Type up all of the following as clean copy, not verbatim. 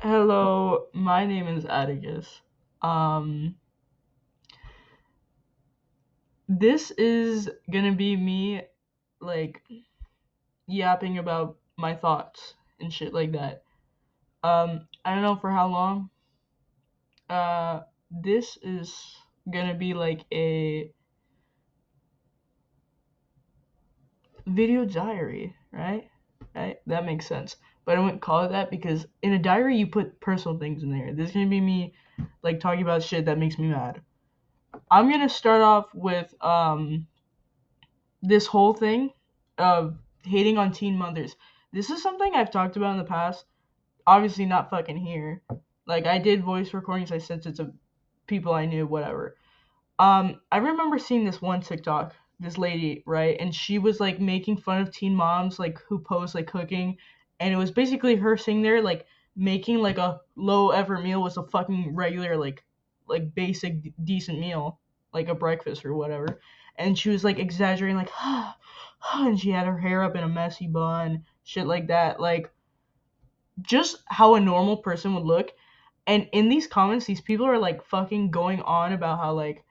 Hello, my name is Atticus. Um, this is gonna be me, like, yapping about my thoughts and shit like that. I don't know for how long. This is gonna be like a video diary, right? Right? That makes sense. But I wouldn't call it that because in a diary you put personal things in there. This is gonna be me, like, talking about shit that makes me mad. I'm gonna start off with, this whole thing of hating on teen mothers. This is something I've talked about in the past. Obviously, not fucking here. Like, I did voice recordings, I sent it to people I knew, whatever. I remember seeing this one TikTok, this lady, right? And she was like making fun of teen moms, like who post like cooking. And it was basically her sitting there, like making like a low effort meal was a fucking regular, like basic, decent meal, like a breakfast or whatever. And she was like exaggerating, like, and she had her hair up in a messy bun, shit like that. Like, just how a normal person would look. And in these comments, these people are like fucking going on about how, like,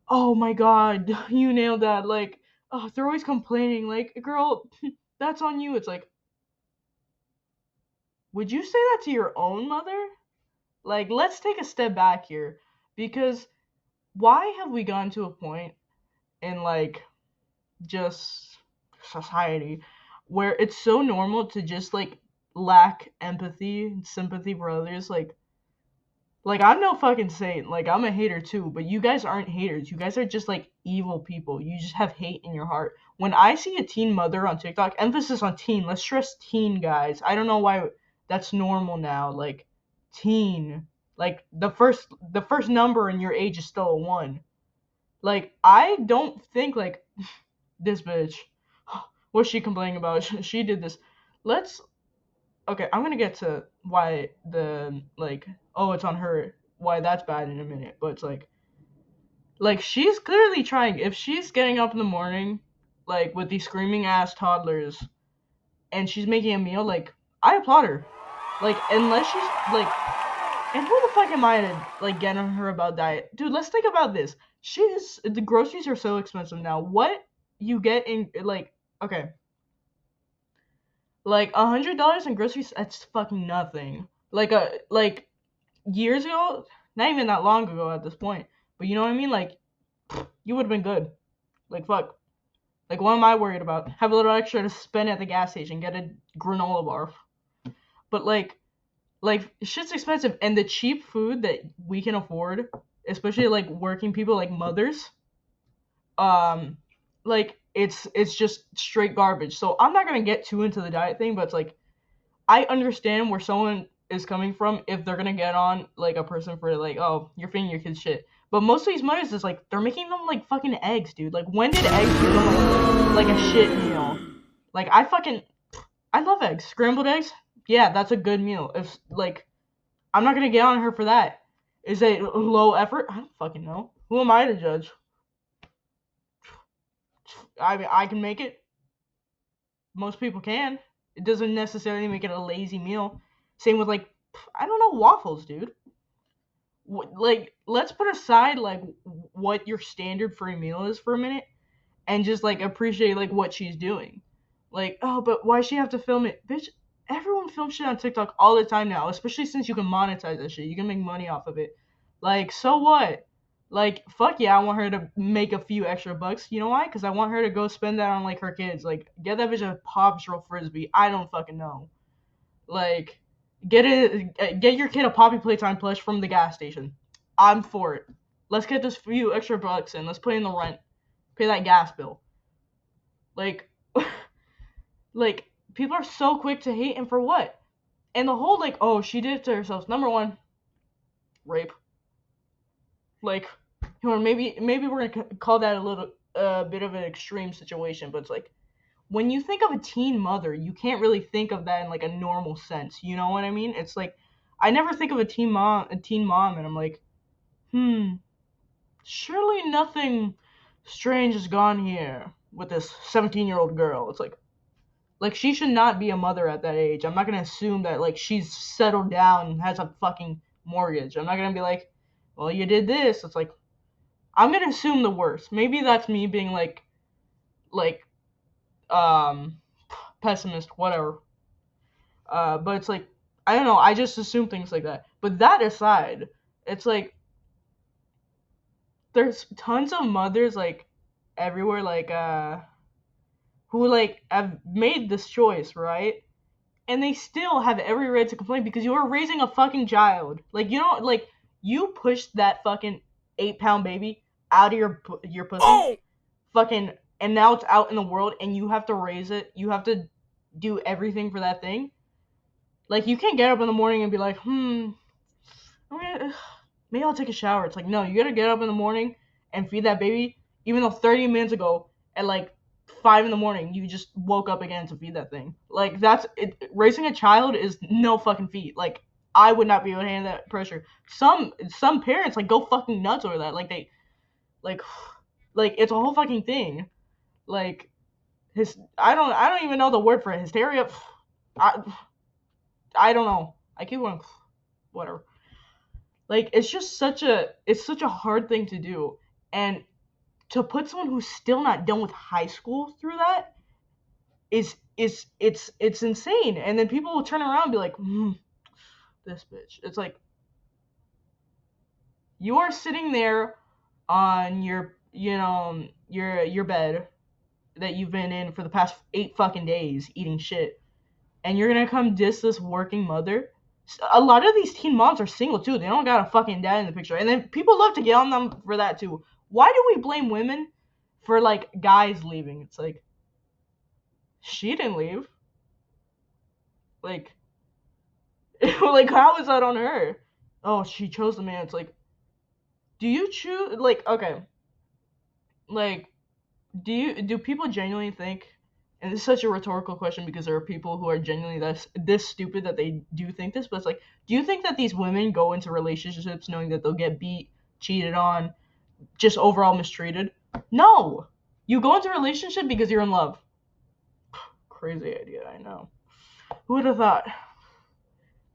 oh my god, you nailed that. Like, oh, they're always complaining. Like, girl, that's on you. It's like, would you say that to your own mother? Like, let's take a step back here. Because why have we gotten to a point in, like, just society where it's so normal to just, like, lack empathy and sympathy for others? Like, I'm no fucking saint. Like, I'm a hater too, but you guys aren't haters. You guys are just like evil people. You just have hate in your heart. When I see a teen mother on TikTok, emphasis on teen. Let's stress teen, guys. I don't know why that's normal now. Like, teen. Like, the first number in your age is still a 1. Like, I don't think like this bitch. What's she complaining about? She did this. Let's Okay, I'm gonna get to why the, like, oh, it's on her, why that's bad in a minute. But it's like she's clearly trying. If she's getting up in the morning, like with these screaming ass toddlers, and she's making a meal, like, I applaud her. Like, unless she's like, and who the fuck am I to like get on her about diet, dude? Let's think about this. The groceries are so expensive now. What you get in, like, okay, like $100 in groceries, that's fucking nothing. Like years ago, not even that long ago at this point. But you know what I mean? Like, you would have been good. Like, fuck. Like, what am I worried about? Have a little extra to spend at the gas station, get a granola bar. But like shit's expensive, and the cheap food that we can afford, especially like working people, like mothers, um, like it's just straight garbage. So I'm not gonna get too into the diet thing, but it's like I understand where someone is coming from if they're gonna get on like a person for like, oh, you're feeding your kids shit. But most of these mothers is like they're making them like fucking eggs, dude. Like, when did eggs become like a shit meal? Like, I love eggs. Scrambled eggs? Yeah, that's a good meal. If, like, I'm not gonna get on her for that. Is it low effort? I don't fucking know. Who am I to judge? I mean, I can make it. Most people can. It doesn't necessarily make it a lazy meal. Same with, like, I don't know, waffles, dude. Like, let's put aside like what your standard for a meal is for a minute, and just like appreciate like what she's doing. Like, oh, but why she have to film it, bitch? Everyone films shit on TikTok all the time now, especially since you can monetize that shit. You can make money off of it. Like, so what? Like, fuck yeah, I want her to make a few extra bucks. You know why? Because I want her to go spend that on like her kids. Like, get that bitch a Paw Patrol frisbee. I don't fucking know. Like, get your kid a Poppy Playtime plush from the gas station. I'm for it. Let's get this few extra bucks in. Let's pay in the rent. Pay that gas bill. Like, like, people are so quick to hate, and for what? And the whole like, oh, she did it to herself. Number one, rape. Like, maybe we're gonna call that a little bit of an extreme situation, but it's like, when you think of a teen mother, you can't really think of that in like a normal sense. You know what I mean? It's like, I never think of a teen mom, and I'm like, surely nothing strange has gone here with this 17-year-old girl. It's like, Like, she should not be a mother at that age. I'm not gonna assume that, like, she's settled down and has a fucking mortgage. I'm not gonna be like, well, you did this. It's like, I'm gonna assume the worst. Maybe that's me being like, um, pessimist, whatever. But it's like, I don't know. I just assume things like that. But that aside, it's like, there's tons of mothers, like, everywhere, like, who, like, have made this choice, right? And they still have every right to complain because you are raising a fucking child. Like, you know, like, you pushed that fucking 8-pound baby out of your pussy, fucking, and now it's out in the world, and you have to raise it. You have to do everything for that thing. Like, you can't get up in the morning and be like, maybe I'll take a shower. It's like, no, you gotta get up in the morning and feed that baby, even though 30 minutes ago at like 5 in the morning you just woke up again to feed that thing. Like, that's it. Raising a child is no fucking feat. Like, I would not be able to handle that pressure. Some parents, like, go fucking nuts over that. Like, they like it's a whole fucking thing. Like, I don't even know the word for it. Hysteria. I I don't know. I keep going. Whatever. Like, it's just such a hard thing to do, and to put someone who's still not done with high school through that it's insane. And then people will turn around and be like, this bitch. It's like, you are sitting there on your bed that you've been in for the past 8 fucking days eating shit, and you're gonna come diss this working mother. A lot of these teen moms are single too. They don't got a fucking dad in the picture. And then people love to get on them for that too. Why do we blame women for, like, guys leaving? It's like, she didn't leave. Like, like, how is that on her? Oh, she chose the man. It's like, do you choose, like, okay, like, do people genuinely think, and this is such a rhetorical question because there are people who are genuinely this stupid that they do think this, but it's like, do you think that these women go into relationships knowing that they'll get beat, cheated on, just overall mistreated? No. You go into a relationship because you're in love. Crazy idea, I know. Who would have thought?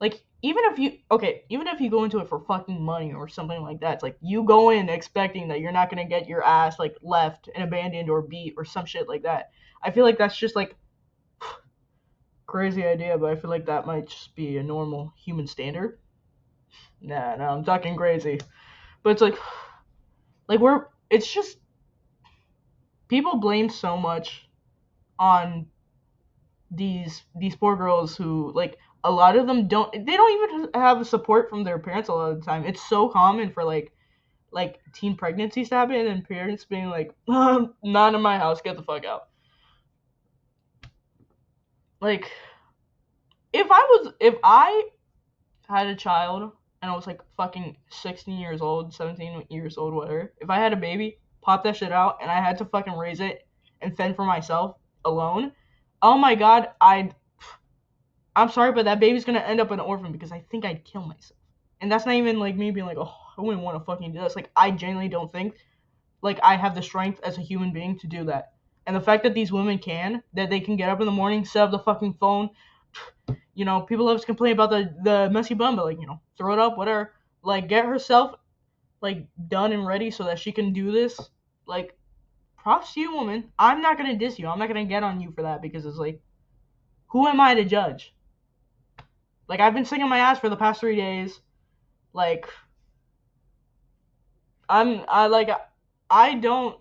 Like, even if you go into it for fucking money or something like that, it's like, you go in expecting that you're not gonna get your ass, like, left and abandoned or beat or some shit like that. I feel like that's just, like, crazy idea, but I feel like that might just be a normal human standard. Nah, no, I'm talking crazy. But it's like it's just, people blame so much on these poor girls who, like, a lot of them don't even have support from their parents a lot of the time. It's so common for, like teen pregnancies to happen and parents being like, not in my house, get the fuck out. Like, if I had a child and I was like fucking 16 years old, 17 years old, whatever, if I had a baby, pop that shit out, and I had to fucking raise it and fend for myself alone, oh my god, I'm sorry, but that baby's gonna end up an orphan because I think I'd kill myself. And that's not even, like, me being like, oh, I wouldn't want to fucking do this. Like, I genuinely don't think, like, I have the strength as a human being to do that. And the fact that these women that they can get up in the morning, set up the fucking phone, people love to complain about the messy bum, but, like, throw it up, whatever. Like, get herself, like, done and ready so that she can do this. Like, props to you, woman. I'm not gonna diss you. I'm not gonna get on you for that because it's like, who am I to judge? Like, I've been singing my ass for the past 3 days. Like, I don't,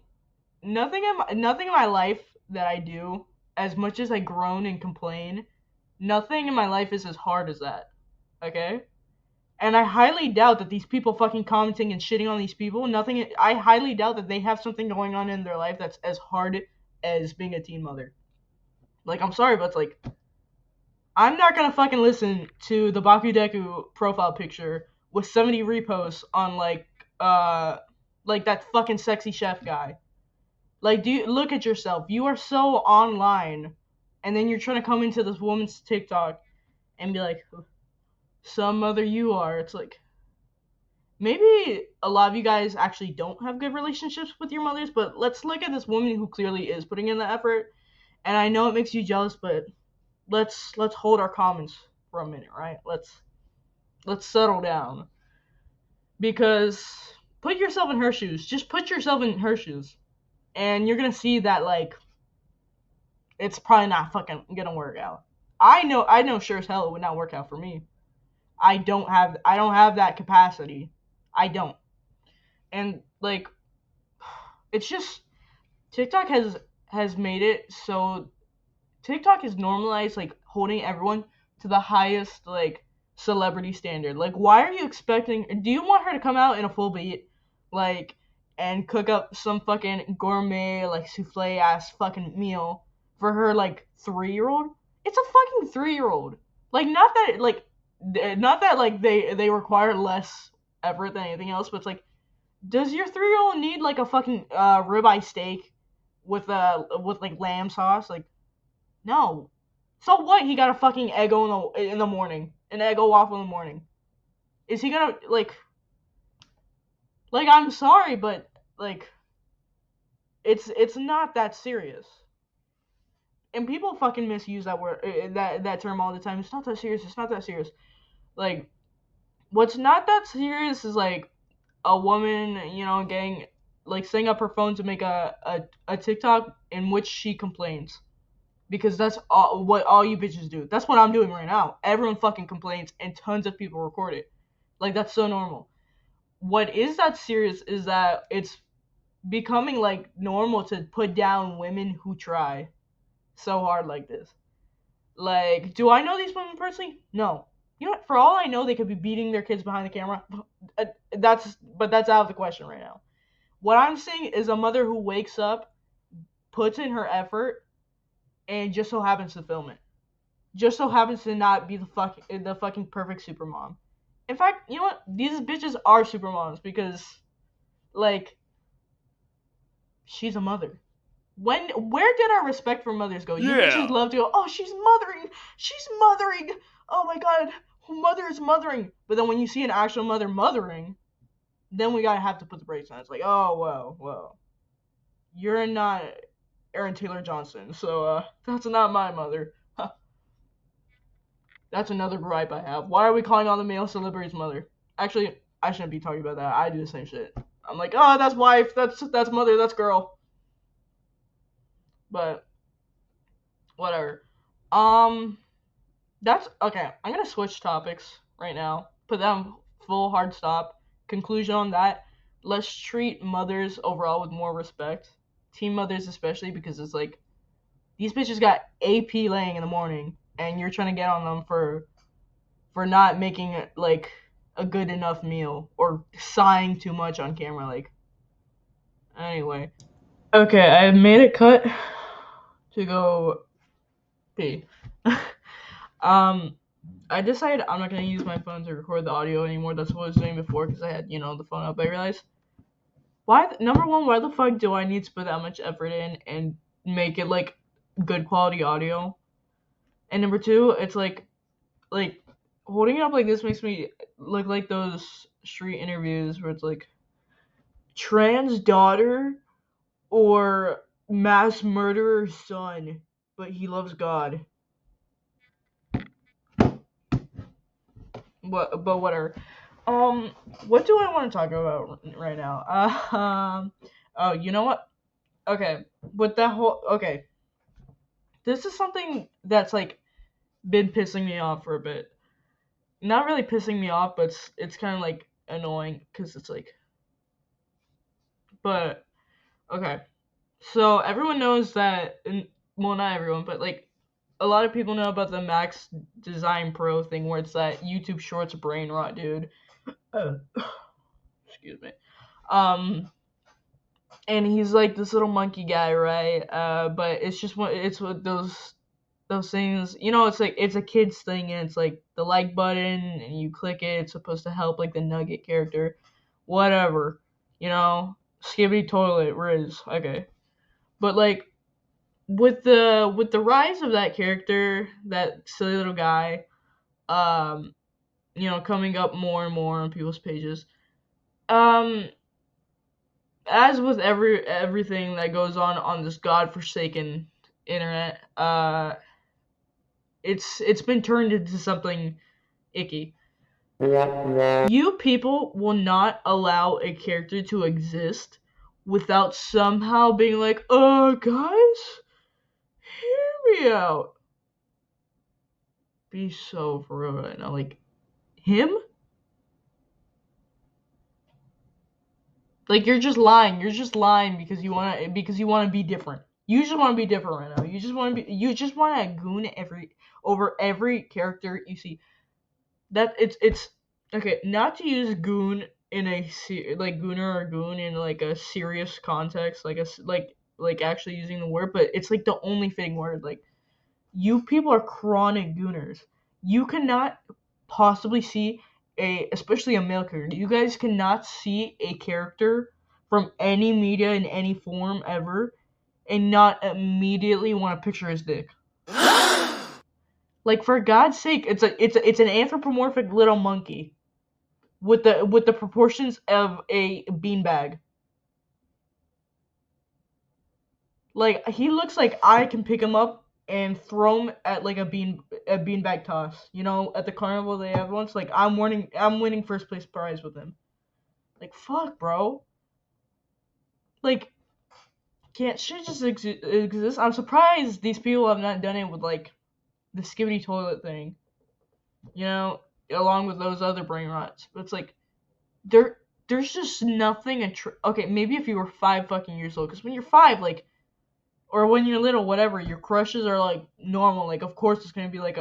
nothing in my life that I do, as much as I groan and complain, nothing in my life is as hard as that. Okay? And I highly doubt that these people fucking commenting and shitting on these people, I highly doubt that they have something going on in their life that's as hard as being a teen mother. Like, I'm sorry, but it's like, I'm not gonna fucking listen to the Bakudeku profile picture with 70 reposts on, like that fucking sexy chef guy. Like, look at yourself. You are so online, and then you're trying to come into this woman's TikTok and be like, some mother you are. It's like, maybe a lot of you guys actually don't have good relationships with your mothers, but let's look at this woman who clearly is putting in the effort, And I know it makes you jealous, but let's hold our comments for a minute, right? Let's settle down. Because put yourself in her shoes. Just put yourself in her shoes. And you're gonna see that, like, it's probably not fucking gonna work out. I know sure as hell it would not work out for me. I don't have that capacity. I don't. And like, it's just TikTok has made it so TikTok has normalized like holding everyone to the highest like celebrity standard. Like, why are you expecting? Do you want her to come out in a full beat, like, and cook up some fucking gourmet like souffle ass fucking meal for her like 3-year-old? It's a fucking 3-year-old. Like, not that like they require less effort than anything else, but it's like, does your 3-year-old need like a fucking ribeye steak with like lamb sauce? Like, no. So what? He got a fucking Eggo in the morning, an Eggo waffle in the morning. Is he gonna like? I'm sorry, but like, it's not that serious. And people fucking misuse that word, that term all the time. It's not that serious. It's not that serious. Like, what's not that serious is like a woman, getting like setting up her phone to make a TikTok in which she complains. Because that's what all you bitches do. That's what I'm doing right now. Everyone fucking complains and tons of people record it. Like, that's so normal. What is that serious is that it's becoming like normal to put down women who try so hard like this. Like, do I know these women personally? No. You know what? For all I know, they could be beating their kids behind the camera. That's out of the question right now. What I'm saying is a mother who wakes up, puts in her effort, and just so happens to film it. Just so happens to not be the fucking perfect super mom. In fact, you know what? These bitches are super moms because, like, she's a mother. Where did our respect for mothers go? You bitches love to go, oh, she's mothering. Oh my god, mother is mothering. But then when you see an actual mother mothering, then we gotta have to put the brakes on. It's like, oh, well, you're not Aaron Taylor Johnson, so that's not my mother. That's another gripe I have. Why are we calling all the male celebrities mother? Actually, I shouldn't be talking about that. I do the same shit. I'm like, oh, that's wife, that's mother, that's girl. But whatever. That's okay. I'm gonna switch topics right now. Put that on full hard stop. Conclusion on that. Let's treat mothers overall with more respect. Teen mothers especially, because it's like these bitches got AP laying in the morning, and you're trying to get on them for not making it like a good enough meal or sighing too much on camera. Like, anyway. Okay, I made a cut to go pee. I decided I'm not gonna use my phone to record the audio anymore. That's what I was doing before because I had, the phone up. I realized number one, why the fuck do I need to put that much effort in and make it like good quality audio? And number two, it's like holding it up like this makes me look like those street interviews where it's like trans daughter or mass murderer son, but he loves God. But whatever. What do I want to talk about right now? Oh, you know what? Okay, with that whole this is something that's like been pissing me off for a bit. Not really pissing me off, but it's kind of like annoying because it's like. But okay, so everyone knows that, well, not everyone, but like a lot of people know about the Max Design Pro thing, where it's that YouTube Shorts brain rot, dude. Excuse me. And he's like this little monkey guy, right? But it's what those things, it's like it's a kid's thing, and it's like the like button, and you click it. It's supposed to help like the Nugget character, whatever, Skibbity toilet, Riz, okay. But like with the rise of that character, that silly little guy, coming up more and more on people's pages, as with everything that goes on this godforsaken internet. It's been turned into something icky. You people will not allow a character to exist without somehow being like, guys, hear me out. Be so for real right now. Like, him? Like, you're just lying. You're just lying because you wanna be different. You just wanna be different right now. You just wanna goon over every character you see. That it's okay, not to use goon in a like gooner or goon in like a serious context, like actually using the word, but it's like the only fitting word. Like, you people are chronic gooners. You cannot possibly see especially a male character. You guys cannot see a character from any media in any form ever and not immediately want to picture his dick. Like, for God's sake, it's an anthropomorphic little monkey with the proportions of a beanbag. Like, he looks like I can pick him up and throw him at like a beanbag toss. You know, at the carnival they have once. Like, I'm winning first place prize with him. Like, fuck, bro. Like, can't shit just exist? I'm surprised these people have not done it with like the skibidi toilet thing. You know, along with those other brain rots. But it's like there's just nothing. Okay, maybe if you were 5 fucking years old, because when you're 5, like, or when you're little, whatever, your crushes are like normal. Like, of course, it's gonna be like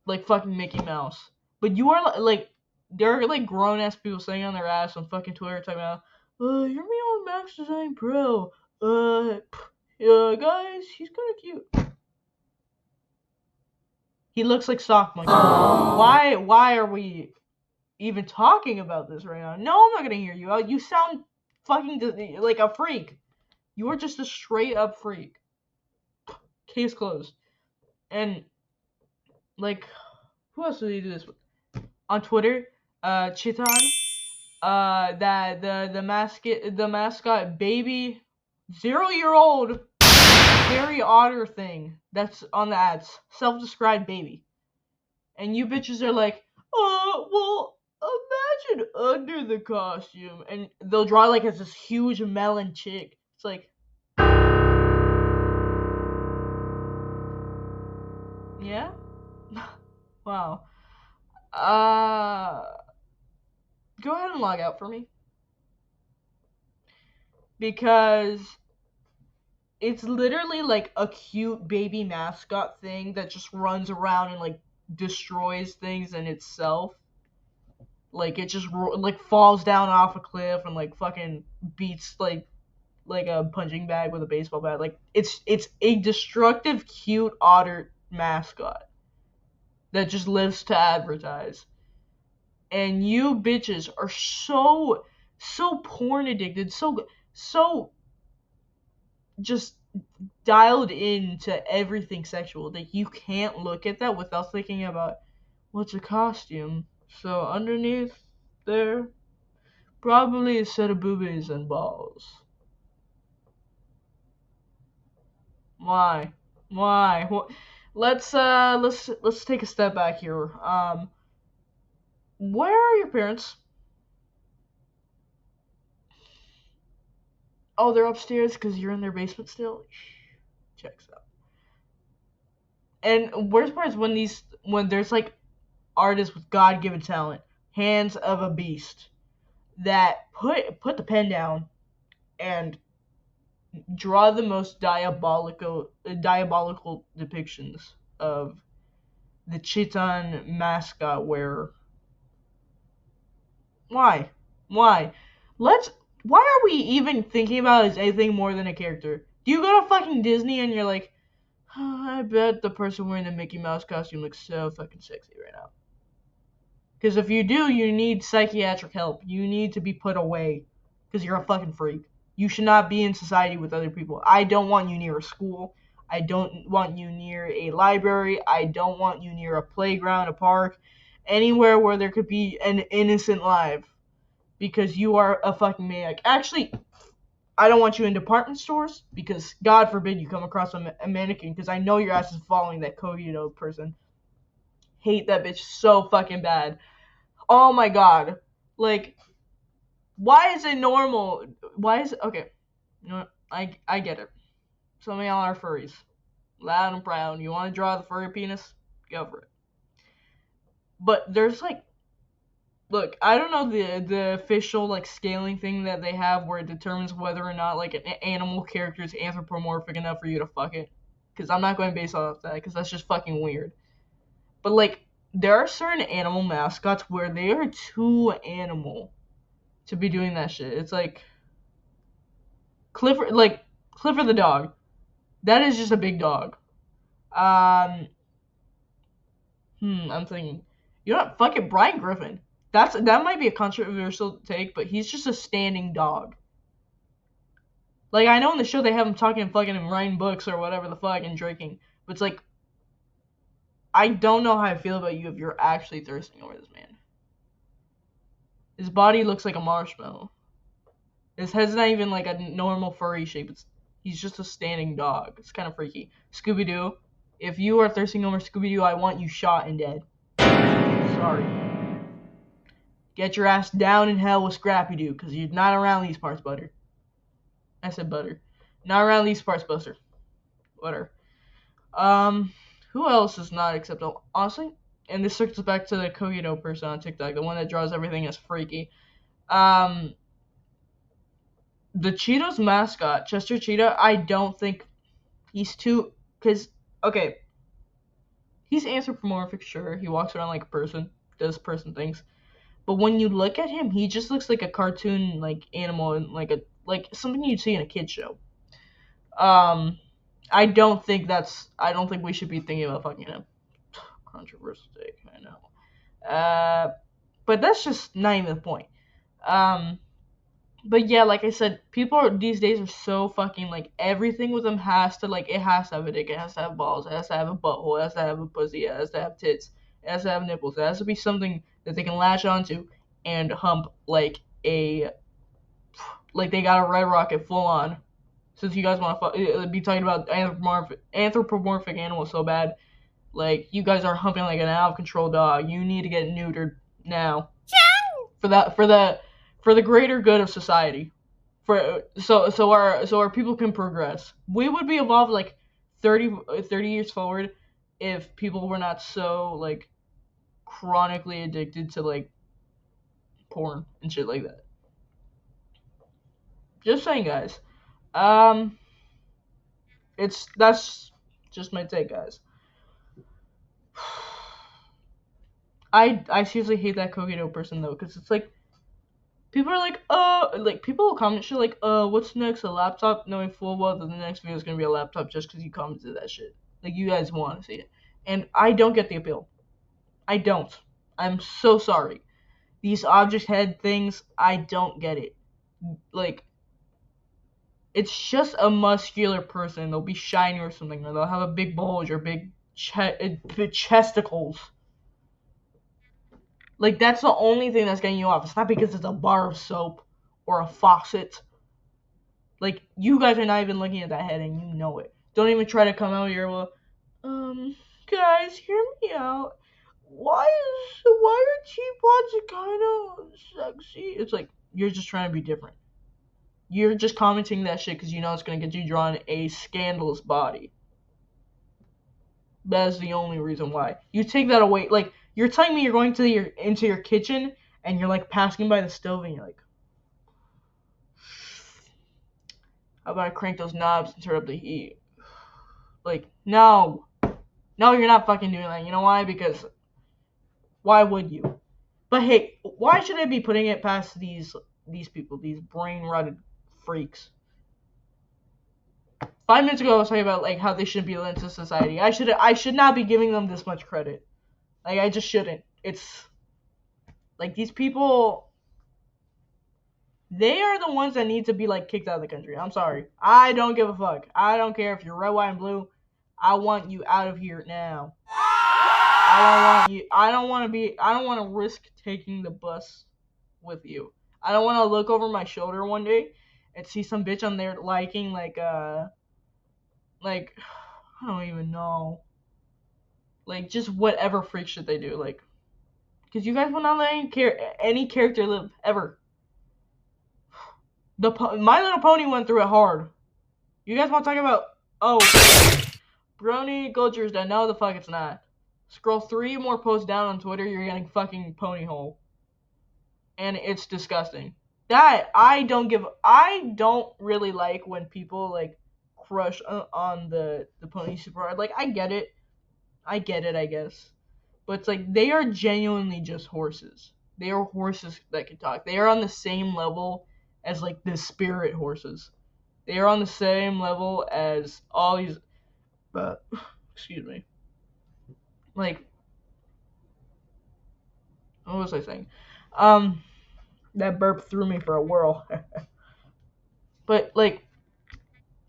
like fucking Mickey Mouse. But you are like, there are like grown ass people sitting on their ass on fucking Twitter talking about, you're me on Max Design Pro. Guys, he's kind of cute. He looks like Sock Monkey. Why are we even talking about this right now? No, I'm not gonna hear you. You sound fucking like a freak. You are just a straight up freak. Case closed. And like, who else did he do this with? On Twitter, Chitan, that the mascot baby 0-year-old Harry Otter thing that's on the ads, self-described baby, and you bitches are like, well, imagine under the costume, and they'll draw like as this huge melon chick. It's like, yeah, wow. Go ahead and log out for me, because it's literally like a cute baby mascot thing that just runs around and like destroys things in itself. Like, it just like falls down off a cliff and like fucking beats like a punching bag with a baseball bat. Like, it's a destructive cute otter mascot that just lives to advertise. And you bitches are so porn addicted, so just dialed into everything sexual that you can't look at that without thinking about what's a costume. So underneath there, probably a set of boobies and balls. Why? Why? Let's take a step back here. Where are your parents? Oh, they're upstairs because you're in their basement still. Checks out. And worst part is when there's like artists with God-given talent, hands of a beast, that put the pen down and draw the most diabolical depictions of the Chitan mascot wearer. Why? Why? Why are we even thinking about it as anything more than a character? Do you go to fucking Disney and you're like, I bet the person wearing the Mickey Mouse costume looks so fucking sexy right now. Because if you do, you need psychiatric help. You need to be put away. Because you're a fucking freak. You should not be in society with other people. I don't want you near a school. I don't want you near a library. I don't want you near a playground, a park, anywhere where there could be an innocent life. Because you are a fucking maniac. Actually, I don't want you in department stores because God forbid you come across a mannequin because I know your ass is following that Kogito person. Hate that bitch so fucking bad. Oh my god. Like, why is it normal? Why is it okay? You know what? I get it. Some of y'all are furries. Loud and proud. You want to draw the furry penis? Go for it. But there's like, look, I don't know the official like scaling thing that they have where it determines whether or not like an animal character is anthropomorphic enough for you to fuck it. Because I'm not going to base off that because that's just fucking weird. But like, there are certain animal mascots where they are too animal to be doing that shit. It's like Clifford the dog. That is just a big dog. Um, I'm thinking, you know what? Fuck it, Brian Griffin. That might be a controversial take, but he's just a standing dog. Like, I know in the show they have him talking fucking and writing books or whatever the fuck and drinking, but it's like, I don't know how I feel about you if you're actually thirsting over this man. His body looks like a marshmallow. His head's not even like a normal furry shape. He's just a standing dog. It's kind of freaky. Scooby-Doo, if you are thirsting over Scooby-Doo, I want you shot and dead. Sorry. Get your ass down in hell with Scrappy-Doo, because you're not around these parts, Butter. I said Butter. Not around these parts, Buster. Whatever. Who else is not acceptable? Honestly, and this circles back to the Kogito person on TikTok, the one that draws everything as freaky. The Cheetos mascot, Chester Cheetah, I don't think he's too, because, okay, he's anthropomorphic, sure, he walks around like a person, does person things, but when you look at him, he just looks like a cartoon, like, animal, and like something you'd see in a kid's show. I don't think we should be thinking about fucking him. Controversial take, I know. But that's just not even the point. But yeah, like I said, these days are so fucking, like, everything with them has to, like, it has to have a dick, it has to have balls, it has to have a butthole, it has to have a pussy, it has to have tits, it has to have nipples, it has to be something that they can latch onto and hump like they got a red rocket full on. Since you guys want to be talking about anthropomorphic animals so bad, like, you guys are humping like an out of control dog. You need to get neutered now. For the greater good of society. So our people can progress. We would be evolved like 30 years forward if people were not so like chronically addicted to like porn and shit like that. Just saying, guys. That's just my take, guys. I seriously hate that Kogito person though, because it's like, people are like, people will comment shit like, what's next, a laptop, knowing full well that the next video is gonna be a laptop just because you commented that shit. Like, you guys want to see it. And I don't get the appeal. I don't. I'm so sorry. These object head things, I don't get it. Like, it's just a muscular person. They'll be shiny or something, or they'll have a big bulge or big chesticles. Like, that's the only thing that's getting you off. It's not because it's a bar of soap or a faucet. Like, you guys are not even looking at that head and you know it. Don't even try to come out here, well, guys, hear me out. Why are teapots kind of sexy? It's like, you're just trying to be different. You're just commenting that shit because you know it's going to get you drawn a scandalous body. That is the only reason why. You take that away. Like, you're telling me you're going into your kitchen and you're like passing by the stove and you're like, how about I crank those knobs and turn up the heat? Like, no, you're not fucking doing that. You know why? Because why would you? But hey, why should I be putting it past these people, these brain rotted freaks? 5 minutes ago I was talking about like how they shouldn't be lent to society. I should not be giving them this much credit. Like, I just shouldn't. It's like, these people, they are the ones that need to be like kicked out of the country. I'm sorry. I don't give a fuck. I don't care if you're red, white, and blue. I want you out of here now. I don't want you. I don't want to risk taking the bus with you. I don't want to look over my shoulder one day and see some bitch on there liking like I don't even know, like just whatever freak shit they do, like because you guys will not let any character live ever. My Little Pony went through it hard. You guys want to talk about Brony Culture's dead? No, the fuck it's not. Scroll 3 more posts down on Twitter, you're getting fucking pony hole, and it's disgusting. That I don't really like when people like crush on the pony super hard. Like I get it, I guess, but it's like they are genuinely just horses. They are horses that can talk. They are on the same level as like the spirit horses. They are on the same level as all these. But excuse me. Like, what was I saying? That burp threw me for a whirl. But like,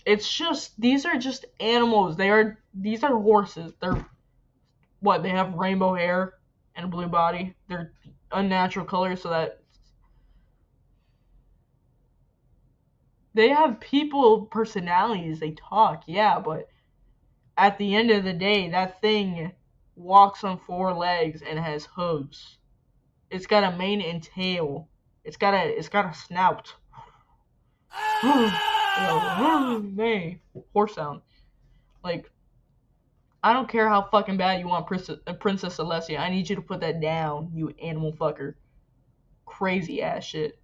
it's just these are just animals. These are horses. They're what? They have rainbow hair and a blue body. They're unnatural colors, so that they have people personalities. They talk, yeah, but at the end of the day, that thing walks on 4 legs and has hooves. It's got a mane and tail. It's got a snout. Hey, horse sound. Like, I don't care how fucking bad you want Princess Celestia. I need you to put that down, you animal fucker. Crazy ass shit.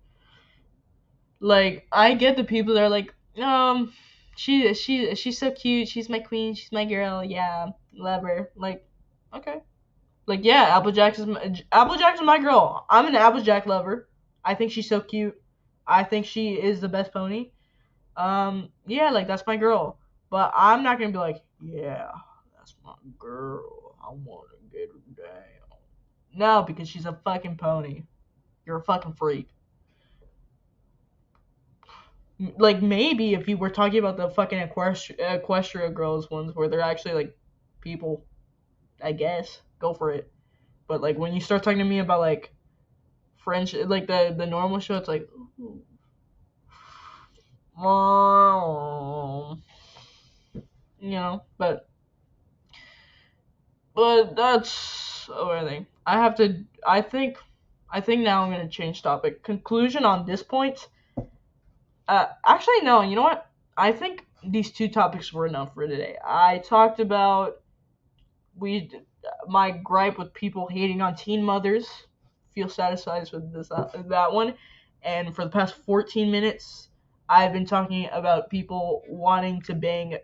Like, I get the people that are like, she's so cute. She's my queen. She's my girl. Yeah, love her. Like, okay. Like, yeah, Applejack's my girl. I'm an Applejack lover. I think she's so cute. I think she is the best pony. Yeah, like that's my girl. But I'm not gonna be like, yeah, that's my girl. I wanna get her down. No, because she's a fucking pony. You're a fucking freak. Like maybe if you were talking about the fucking Equestria girls ones where they're actually like people, I guess go for it. But like when you start talking to me about like French, like the normal show, it's like, ooh. You know, but that's everything. I think now I'm gonna change topic. Conclusion on this point. Actually no. You know what? I think these 2 topics were enough for today. I talked about my gripe with people hating on teen mothers. Feel satisfied with that one. And for the past 14 minutes, I've been talking about people wanting to bang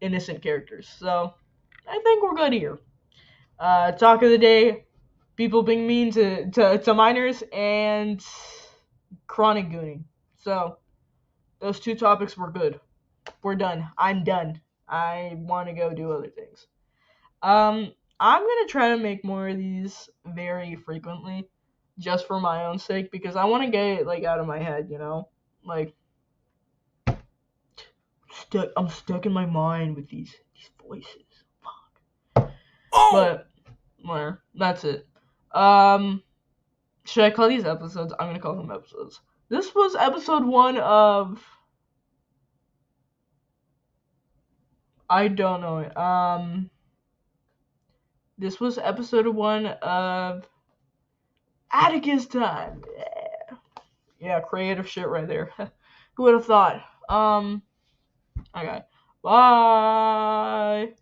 innocent characters. So I think we're good here. Talk of the day: people being mean to minors and chronic gooning. So those 2 topics were good. We're done. I'm done. I want to go do other things. I'm gonna try to make more of these very frequently, just for my own sake, because I want to get it like out of my head, you know, like I'm stuck in my mind with these voices. Fuck. Oh! But where that's it. Should I call these episodes? I'm gonna call them episodes. This was episode 1 of. I don't know. This was episode 1 of Atticus Time. Yeah, creative shit right there. Who would have thought? Okay. Bye.